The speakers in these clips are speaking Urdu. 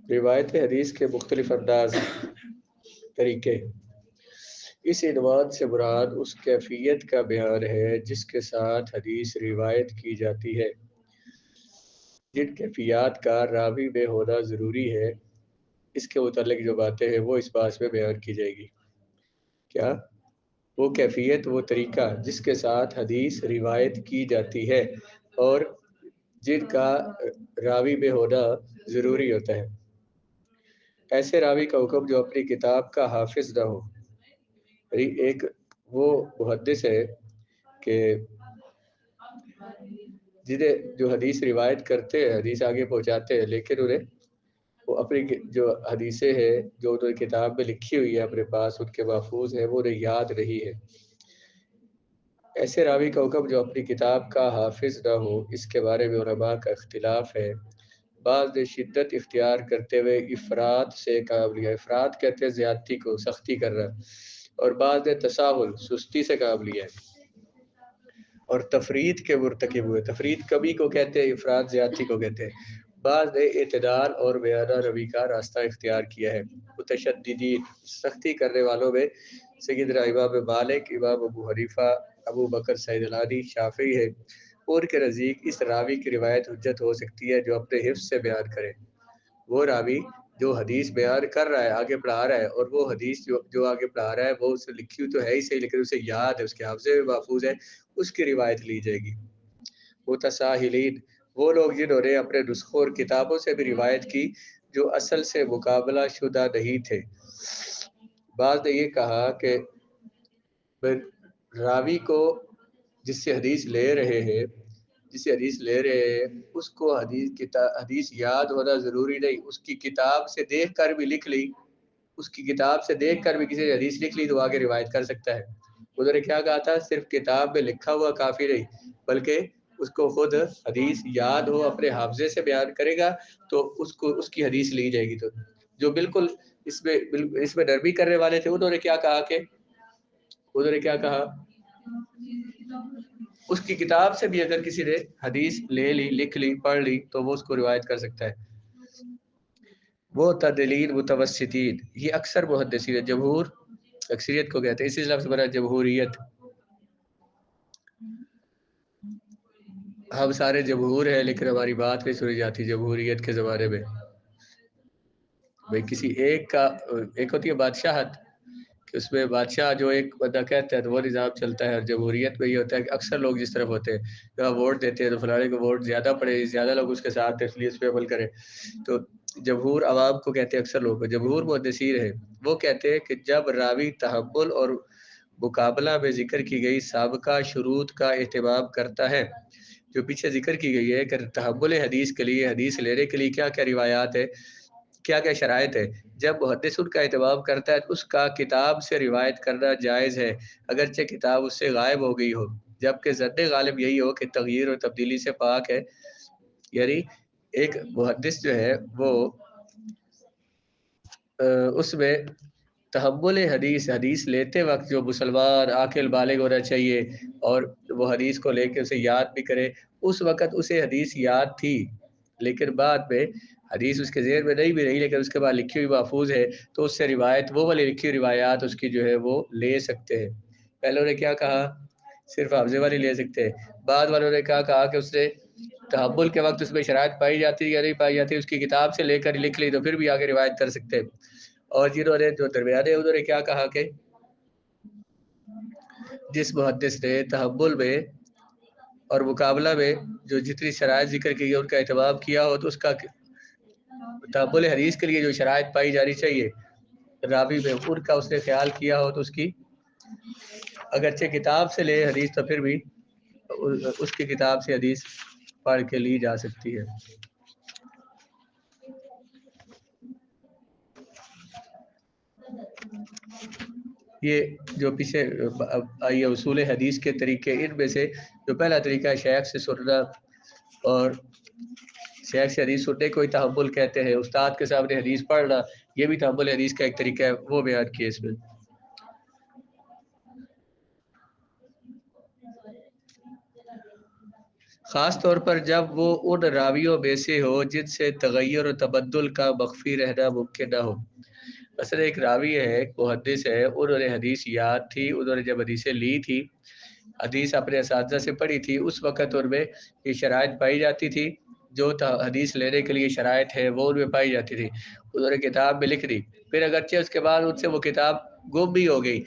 روایت حدیث کے مختلف انداز طریقے۔ اس عنوان سے مراد اس کیفیت کا بیان ہے جس کے ساتھ حدیث روایت کی جاتی ہے۔ جن کیفیات کا راوی میں ہونا ضروری ہے، اس کے متعلق جو باتیں ہیں وہ اس بات میں بیان کی جائے گی۔ کیا؟ وہ کیفیت، وہ طریقہ جس کے ساتھ حدیث روایت کی جاتی ہے اور جن کا راوی میں ہونا ضروری ہوتا ہے۔ ایسے راوی کا حکم جو اپنی کتاب کا حافظ نہ ہو۔ ایک وہ محدث ہے کہ جنہیں جو حدیث روایت کرتے ہیں، حدیث آگے پہنچاتے ہیں، لیکن انہیں وہ اپنی جو حدیثیں ہیں جو انہوں نے کتاب میں لکھی ہوئی ہے اپنے پاس، ان کے محفوظ ہیں، وہ انہیں یاد نہیں ہے۔ ایسے راوی کا حکم جو اپنی کتاب کا حافظ نہ ہو، اس کے بارے میں علماء کا اختلاف ہے۔ بعض نے شدت اختیار کرتے ہوئے افراد سے کام لیا۔ افراد کہتے ہیں زیادتی کو، سختی کرنا، اور بعض نے تساہل، سستی سے کام لیا ہے اور تفرید کے مرتکب ہوئے۔ تفرید کمی کو کہتے ہیں، افراد زیادتی کو کہتے ہیں۔ بعض نے اعتدال اور بیانہ روی کا راستہ اختیار کیا ہے۔ متشددین، سختی کرنے والوں میں سیدنا امام مالک، امام ابو حنیفہ، ابو بکر سیدلانی، شافعی ہے۔ ان کے نزدیک اس راوی کی روایت حجت ہو سکتی ہے جو اپنے حفظ سے بیان کرے۔ وہ راوی جو حدیث بیان کر رہا ہے، آگے پڑھا رہا ہے، اور وہ حدیث جو آگے پڑھا رہا ہے وہ اسے لکھی ہوئی تو ہے ہی صحیح، لیکن اسے یاد ہے، اس کے حافظے میں محفوظ ہے، اس کی روایت لی جائے گی۔ متساہلین، وہ لوگ جنہوں نے اپنے نسخوں اور کتابوں سے بھی روایت کی جو اصل سے مقابلہ شدہ نہیں تھے۔ بعض نے یہ کہا کہ راوی کو جس سے حدیث لے رہے ہیں اس کو حدیث یاد ہونا ضروری نہیں، اس کی کتاب سے دیکھ کر بھی لکھ لی، اس کی کتاب سے دیکھ کر بھی کسی نے حدیث لکھ لی تو آگے روایت کر سکتا ہے۔ انہوں نے کیا کہا تھا؟ صرف کتاب میں لکھا ہوا کافی نہیں، بلکہ اس کو خود حدیث یاد ہو، اپنے حافظے سے بیان کرے گا تو اس کی حدیث لی جائے گی۔ تو جو بالکل اس میں نرمی کرنے والے تھے، انہوں نے کیا کہا؟ اس کی کتاب سے بھی اگر کسی نے حدیث لے لی، لکھ لی، پڑھ لی تو وہ اس کو روایت کر سکتا ہے۔ وہ تعدیلین، متوسطین، یہ اکثر محدثین، جمہور اکثریت کو کہتے ہیں، اسی لفظ بنا جمہوریت۔ ہم سارے جمہور ہیں لیکن ہماری بات نہیں سنی جاتی جمہوریت کے زمانے میں۔ بھئی کسی ایک ہوتی ہے بادشاہت، کہ اس میں بادشاہ جو ایک بندہ کہتا ہے تو وہ نظام چلتا ہے، اور جمہوریت میں یہ ہوتا ہے کہ اکثر لوگ جس طرف ہوتے ہیں، جب ووٹ دیتے ہیں تو فلانے کو ووٹ زیادہ پڑے، زیادہ لوگ اس کے ساتھ اس لیے اس پہ عمل کریں۔ تو جمہور عوام کو کہتے ہیں، اکثر لوگ کو جمہور محدثین ہیں۔ وہ کہتے ہیں کہ جب راوی تحمل اور مقابلہ میں ذکر کی گئی سابقہ شروط کا اہتمام کرتا ہے، جو پیچھے ذکر کی گئی ہے کہ تحمل حدیث کے لیے، حدیث لینے کے لیے کیا کیا روایات ہے، کیا کیا شرائط ہے، جب محدث ان کا اہتمام کرتا ہے تو اس کا کتاب سے روایت کرنا جائز ہے، اگرچہ کتاب اس سے غائب ہو گئی ہو، جبکہ ظن غالب یہی ہو کہ تغییر اور تبدیلی سے پاک ہے۔ یعنی ایک محدث جو ہے وہ اس میں تحمل حدیث لیتے وقت جو مسلمان عاقل بالغ ہونا چاہیے اور وہ حدیث کو لے کے اسے یاد بھی کرے، اس وقت اسے حدیث یاد تھی لیکن بعد میں حدیث اس کے ذہن میں نہیں بھی رہی، لیکن اس کے بعد لکھی ہوئی محفوظ ہے تو اس سے روایت، وہ والی لکھی ہوئی روایات اس کی جو ہے وہ لے سکتے ہیں۔ پہلے نے کیا کہا؟ صرف حافظے والی لے سکتے ہیں۔ بعد والوں نے کیا کہا کہ اس نے تحمل کے وقت اس میں شرائط پائی جاتی یا نہیں پائی جاتی، اس کی کتاب سے لے کر لکھ لی تو پھر بھی آگے روایت کر سکتے ہیں۔ اور جنہوں نے جو درمیانے انہوں نے کیا کہا کہ جس محدث نے تحمل میں اور مقابلہ میں جو جتنی شرائط ذکر کی ان کا اہتمام کیا ہو تو اس کا تحمل حدیث کے لیے جو شرائط پائی جانی چاہیے راوی میں ان کا اس نے خیال کیا ہو تو اس کی اگرچہ کتاب سے لے حدیث تو پھر بھی اس کی کتاب سے حدیث پڑھ کے لی جا سکتی ہے۔ یہ جو پیچھے آئی اصول حدیث کے طریقے، ان میں سے جو پہلا طریقہ ہے شیخ سے سننا، اور شیخ سے حدیث سننے کو ہی تحمل کہتے ہیں، استاد کے سامنے حدیث پڑھنا یہ بھی تحمل حدیث کا ایک طریقہ ہے، وہ بیان کیا اس میں۔ خاص طور پر جب وہ ان راویوں میں سے ہو جن سے تغیر و تبدل کا مخفی رہنا ممکن نہ ہو۔ مثلا ایک راوی ہے، ایک محدث ہے، انہوں نے حدیث یاد تھی، انہوں نے جب حدیثیں لی تھی، حدیث اپنے اساتذہ سے پڑھی تھی، اس وقت ان میں یہ شرائط پائی جاتی تھی، جو حدیث لینے کے لیے شرائط ہے وہ ان میں پائی جاتی تھی، انہوں نے کتاب میں لکھ دی، پھر اگرچہ اس کے بعد ان سے وہ کتاب گم بھی ہو گئی،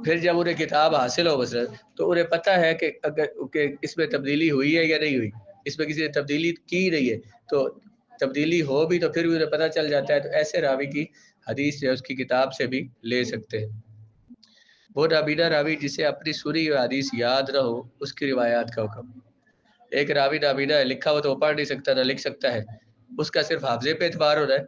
پھر جب انہیں کتاب حاصل ہو مثلا تو انہیں پتہ ہے کہ اس میں تبدیلی ہوئی ہے یا نہیں ہوئی، اس میں کسی نے تبدیلی کی نہیں ہے، تو تبدیلی ہو بھی تو پھر بھی انہیں پتہ چل جاتا ہے، تو ایسے راوی کی حدیث جو ہے اس کی کتاب سے بھی لے سکتے ہیں۔ وہ نابینا راوی جسے اپنی سنی ہوئی حدیث یاد نہ ہو، اس کی روایات کا حکم۔ ایک راوی نابینا ہے، لکھا ہو تو وہ پڑھ نہیں سکتا نہ لکھ سکتا ہے، اس کا صرف حافظے پہ اعتبار ہو رہا ہے،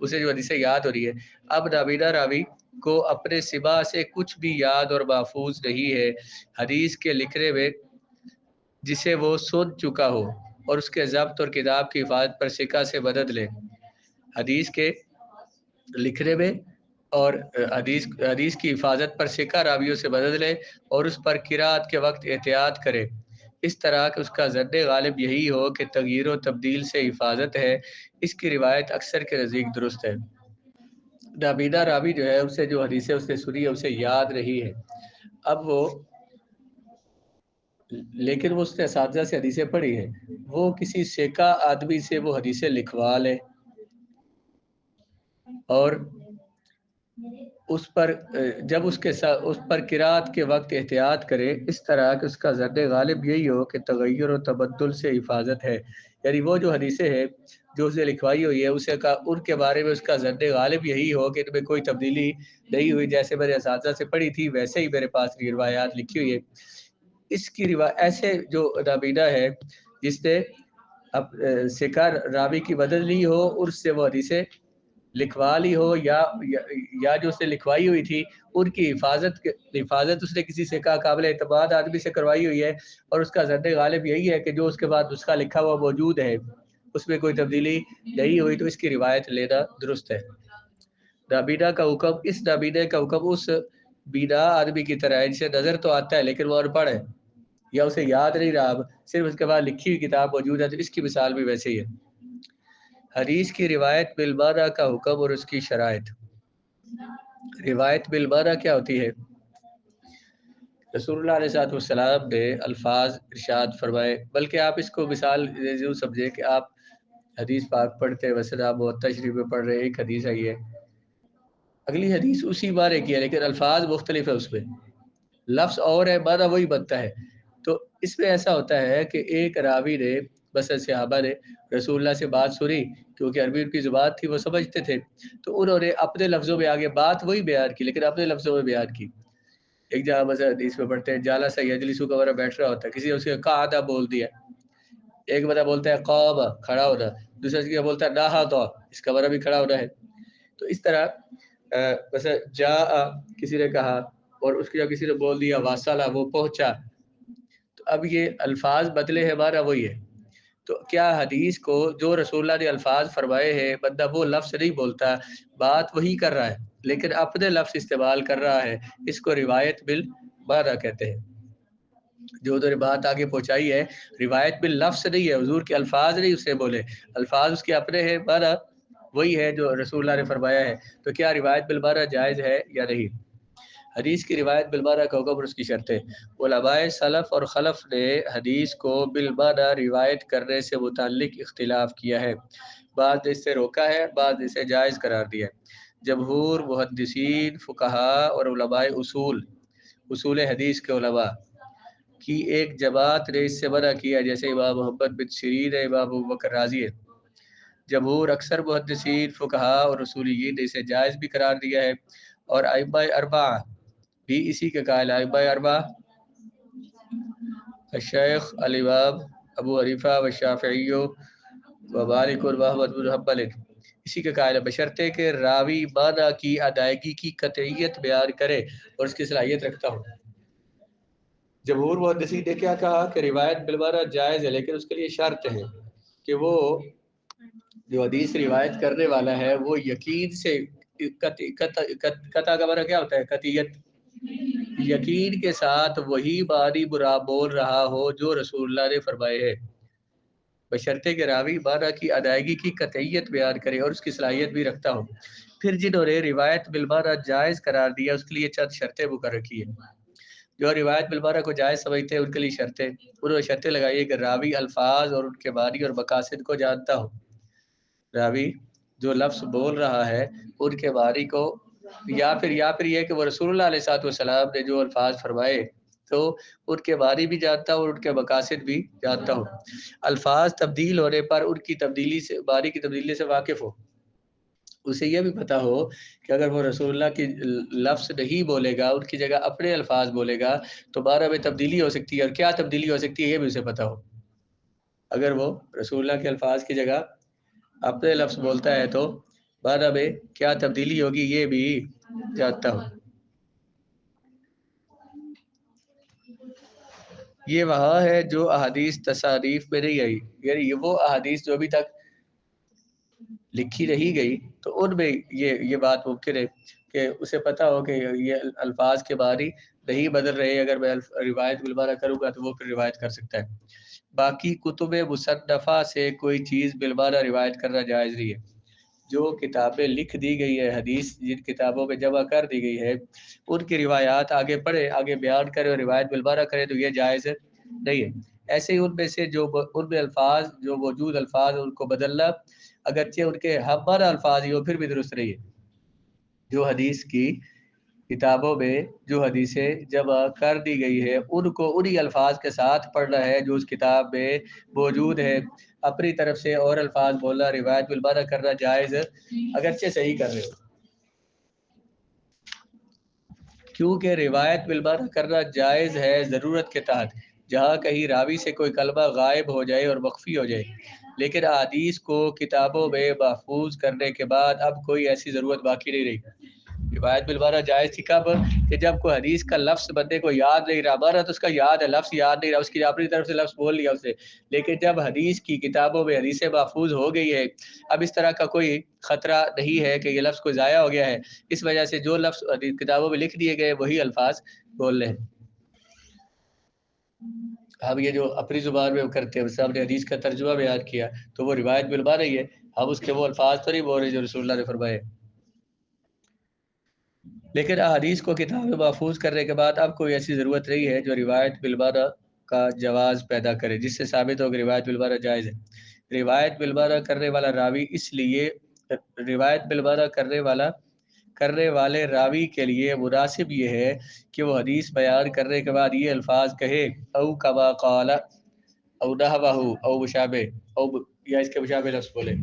اسے جو حدیثیں یاد ہو رہی ہے۔ اب نابینا راوی کو اپنے سما سے کچھ بھی یاد اور محفوظ نہیں ہے، حدیث کے لکھنے میں جسے وہ سن چکا ہو اور اس کے ضبط اور کتاب کی حفاظت پر ثقہ سے مدد لے، حدیث کے لکھنے میں اور حدیث کی حفاظت پر ثقہ راویوں سے مدد لے اور اس پر قرات کے وقت احتیاط کرے، اس طرح کہ اس کا ظن غالب یہی ہو کہ تغییر و تبدیل سے حفاظت ہے، اس کی روایت اکثر کے نزدیک درست ہے۔ نابینا راوی جو ہے اسے جو حدیثیں اس نے سنی ہے اسے یاد رہی ہے، اب وہ لیکن وہ اس نے اساتذہ سے حدیثیں پڑھی ہیں، وہ کسی ثقہ آدمی سے وہ حدیثیں لکھوا لے اور اس پر جب اس پر قرات کے وقت احتیاط کرے، اس طرح کہ اس کا ظن غالب یہی ہو کہ تغیر و تبدل سے حفاظت ہے، یعنی وہ جو حدیثیں ہیں جو اسے لکھوائی ہوئی ہے ان کے بارے میں اس کا ظن غالب یہی ہو کہ ان میں کوئی تبدیلی نہیں ہوئی، جیسے میرے اساتذہ سے پڑھی تھی ویسے ہی میرے پاس روایات لکھی ہوئی ہے۔ اس کی ایسے جو نابینا ہے جس نے ثقہ راوی کی مدد لی ہو اور اس سے وہ حدیثیں لکھوا لی ہو یا جو اس نے لکھوائی ہوئی تھی ان کی حفاظت اس نے کسی ثقہ قابل اعتماد آدمی سے کروائی ہوئی ہے اور اس کا ظن غالب یہی ہے کہ جو اس کے بعد نسخہ لکھا ہوا موجود ہے اس میں کوئی تبدیلی نہیں ہوئی، تو اس کی روایت لینا درست ہے۔ نابینا کا حکم، اس نابینے کا حکم اس بینا آدمی کی طرح ہے جسے نظر تو آتا ہے لیکن وہ ان پڑھ ہے یا اسے یاد نہیں رہا، صرف اس کے بعد لکھی ہوئی کتاب موجود ہے، تو اس کی مثال بھی ویسے ہی ہے۔ حدیث کی روایت بالمعنی کا حکم اور اس کی شرائط۔ روایت بالمعنی کیا ہوتی ہے؟ رسول اللہ علیہ والسلام نے الفاظ ارشاد فرمائے، بلکہ آپ اس کو مثال ضرور سمجھے کہ آپ حدیث پاک پڑھتے ہیں، ویسے آپ موطا شریف میں پڑھ رہے ہیں، ایک حدیث آئی ہے، اگلی حدیث اسی معنی کی ہے لیکن الفاظ مختلف ہے، اس میں لفظ اور ہے معنی وہی بنتا ہے۔ تو اس میں ایسا ہوتا ہے کہ ایک راوی نے بس صحابہ نے رسول اللہ سے بات سنی، کیونکہ عربی ان کی زبان تھی، وہ سمجھتے تھے، تو انہوں نے اپنے لفظوں میں آگے بات وہی بیان کی لیکن اپنے لفظوں میں بیان کی۔ ایک جگہ مثلا حدیث میں پڑھتے ہیں جالا سا یجلسو کا ورا بیٹھ رہا ہوتا ہے، کسی نے اسے قعدہ بول دیا، ایک بندہ بولتا ہے قام کھڑا ہونا، دوسرا کسی کا بولتا ہے نہض، اس کا ورا بھی کھڑا ہونا ہے۔ تو اس طرح مثلا جا کسی نے کہا اور اس کی جب کسی نے بول دیا واصلہ، وہ پہنچا، تو اب یہ الفاظ بدلے ہیں، ہمارا وہی ہے۔ تو کیا حدیث کو جو رسول اللہ نے الفاظ فرمائے ہیں بندہ وہ لفظ نہیں بولتا، بات وہی کر رہا ہے لیکن اپنے لفظ استعمال کر رہا ہے، اس کو روایت بالمعنی کہتے ہیں۔ جو انہوں نے بات آگے پہنچائی ہے روایت باللفظ نہیں ہے، حضور کے الفاظ نہیں اس نے بولے، الفاظ اس کے اپنے ہیں، معنی وہی ہے جو رسول اللہ نے فرمایا ہے، تو کیا روایت بالمعنی جائز ہے یا نہیں؟ حدیث کی روایت بالمعنی کا حکم اور اس کی شرطیں۔ علماء سلف اور خلف نے حدیث کو بالمعنی روایت کرنے سے متعلق اختلاف کیا ہے، بعض نے اس سے روکا ہے، بعض نے اسے جائز قرار دیا ہے۔ جمہور محدثین، فقہا اور علماء اصول حدیث کے علماء کی ایک جماعت نے اس سے منع کیا، جیسے امام محمد بن سیرین ہے، امام ابوبکر رازی ہے۔ جمہور اکثر محدثین، فقہا اور اصولیین نے اسے جائز بھی قرار دیا ہے، اور ائمہ اربعہ بھی اسی کے قائل ہیں۔ ائمہ اربعہ الشیخ الامام ابو حنیفہ و شافعی و مالک و احمد بن حنبل اسی کے قائل ہے، بشرطے کہ راوی معنی کی ادائیگی کی قطعیت بیان کرے اور اس کی صلاحیت رکھتا ہو۔ جمہور محدثین نے کیا کہا کہ روایت بالمعنی جائز ہے لیکن اس کے لیے شرط ہے کہ وہ جو حدیث روایت کرنے والا ہے وہ یقین سے قطع کا معنی کیا ہوتا ہے؟ قطعیت، یقین کے ساتھ وہی باری برا بول رہا ہو جو رسول اللہ نے فرمائے ہے، بشرطے کہ راوی معنی کی ادائیگی کی قطعیت بیان کرے اور اس کی صلاحیت بھی رکھتا ہو۔ پھر جنہوں نے روایت بالمعنی جائز قرار دیا اس کے لیے چند شرطیں مقرر کی ہیں۔ جو روایت بالمعنی کو جائز سمجھتے ہیں ان کے لیے شرطیں، انہوں نے شرطیں لگائی کہ راوی الفاظ اور ان کے معنی اور مقاصد کو جانتا ہو۔ راوی جو لفظ بول رہا ہے ان کے معنی کو، یا پھر یہ کہ وہ رسول اللہ علیہ والسلام نے جو الفاظ فرمائے تو ان کے معنی بھی جانتا ہو اور ان کے مقاصد بھی جانتا ہو۔ الفاظ تبدیل ہونے پر ان کی تبدیلی سے، معنی کی تبدیلی سے واقف ہو۔ اسے یہ بھی پتہ ہو کہ اگر وہ رسول اللہ کی لفظ نہیں بولے گا، ان کی جگہ اپنے الفاظ بولے گا تو معنی میں تبدیلی ہو سکتی ہے، اور کیا تبدیلی ہو سکتی ہے یہ بھی اسے پتہ ہو۔ اگر وہ رسول اللہ کے الفاظ کی جگہ اپنے لفظ بولتا ہے تو معنی میں کیا تبدیلی ہوگی یہ بھی جانتا ہو۔ یہ وہاں ہے جو احادیث تصانیف میں نہیں آئی، یعنی وہ احادیث جو ابھی تک لکھی رہی گئی تو ان میں یہ بات ممکن ہے کہ اسے پتہ ہو کہ یہ الفاظ کے معنی نہیں بدل رہے، اگر میں روایت بالمعنی کروں گا تو وہ پھر روایت کر سکتا ہے۔ باقی کتب مصنفہ سے کوئی چیز بالمعنی روایت کرنا جائز نہیں ہے۔ جو کتابیں لکھ دی گئی ہے، حدیث جن کتابوں میں جمع کر دی گئی ہے، ان کی روایات آگے پڑھے، آگے بیان کرے اور روایت بالمعنی کرے تو یہ جائز نہیں ہے۔ ایسے ہی ان میں سے جو ان میں الفاظ، جو موجود الفاظ ان کو بدلنا اگرچہ ان کے ہم معنی الفاظ ہی ہو پھر بھی درست نہیں ہے۔ جو حدیث کی کتابوں میں جو حدیثیں جمع کر دی گئی ہے ان کو انہی الفاظ کے ساتھ پڑھنا ہے جو اس کتاب میں موجود ہے۔ اپنی طرف سے اور الفاظ بولنا، روایت بالمعنی کرنا جائز اگرچہ صحیح کر رہے ہو، کیونکہ روایت بالمعنی کرنا جائز ہے ضرورت کے تحت، جہاں کہیں راوی سے کوئی کلمہ غائب ہو جائے اور مخفی ہو جائے۔ لیکن احادیث کو کتابوں میں محفوظ کرنے کے بعد اب کوئی ایسی ضرورت باقی نہیں رہی۔ روایت بالمعنی جائز تھی کب؟ کہ جب کوئی حدیث کا لفظ بندے کو یاد نہیں رہا، معنی تو اس کا یاد ہے، لفظ یاد نہیں رہا، اس کی اپنی طرف سے لفظ بول لیا اسے، لیکن جب حدیث کی کتابوں میں حدیثیں محفوظ ہو گئی ہے، اب اس طرح کا کوئی خطرہ نہیں ہے کہ یہ لفظ کوئی ضائع ہو گیا ہے، اس وجہ سے جو لفظ کتابوں میں لکھ دیے گئے وہی الفاظ بول رہے ہیں۔ ہم یہ جو اپنی زبان میں کرتے ہیں، صاحب نے حدیث کا ترجمہ بیان کیا تو وہ روایت بالمعنی ہی ہے، ہم اس کے وہ الفاظ تو نہیں بول رہے جو رسول اللہ نے فرمائے۔ لیکن احادیث کو کتاب میں محفوظ کرنے کے بعد اب کوئی ایسی ضرورت نہیں ہے جو روایت بالمعنی کا جواز پیدا کرے، جس سے ثابت ہو کہ روایت بالمعنی جائز ہے۔ روایت بالمعنی کرنے والا راوی، اس لیے روایت بالمعنی کرنے والے راوی کے لیے مناسب یہ ہے کہ وہ حدیث بیان کرنے کے بعد یہ الفاظ کہے، او کما قال، او نحوہ، او مشابہ، او یا اس کے مشابہ لفظ بولے۔